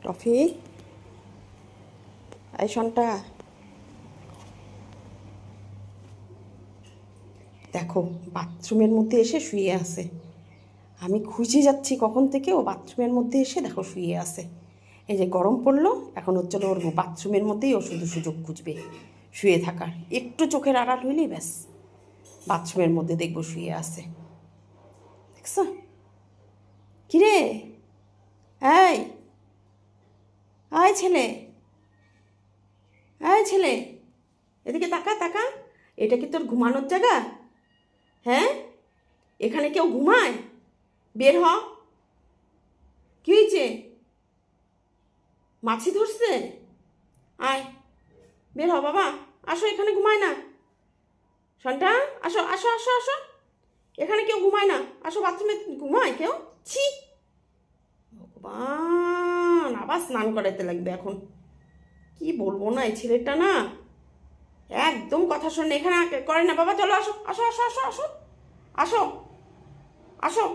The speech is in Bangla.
টফি, এই শনটা দেখো বাথরুমের মধ্যে এসে শুয়ে আছে। আমি খুঁজে যাচ্ছি কখন থেকে, ও বাথরুমের মধ্যে এসে দেখো শুয়ে আছে। এই যে গরম পড়লো, এখন হচ্ছে ওর বাথরুমের মধ্যেই ও শুধু সুযোগ খুঁজবে শুয়ে থাকার। একটু চোখের আড়াল হইলেই ব্যাস বাথরুমের মধ্যে দেখবো শুয়ে আছে। দেখছ? কিরে, এই আয় ছেলে, এই ছেলে, এদিকে তাকা তাকা। এটা কি তোর ঘুমানোর জায়গা? হ্যাঁ, এখানে কেউ ঘুমায়? বের হ। কি হয়েছে? মাছি ধরছে? আয়, বের হ বাবা। আসো, এখানে ঘুমায় না। সন্টা, আসো আসো আসো আসো, এখানে কেউ ঘুমায় না। আসো, বাথরুমে ঘুমায় কেউ? ছি, ভগবান, আবার স্নান করাইতে লাগবে এখন। কি বলবো না, এই ছেলেটা না একদম কথা শোনে, এখানে করে না বাবা। চলো আসো আসো আসো আসো আসো আসো আসো।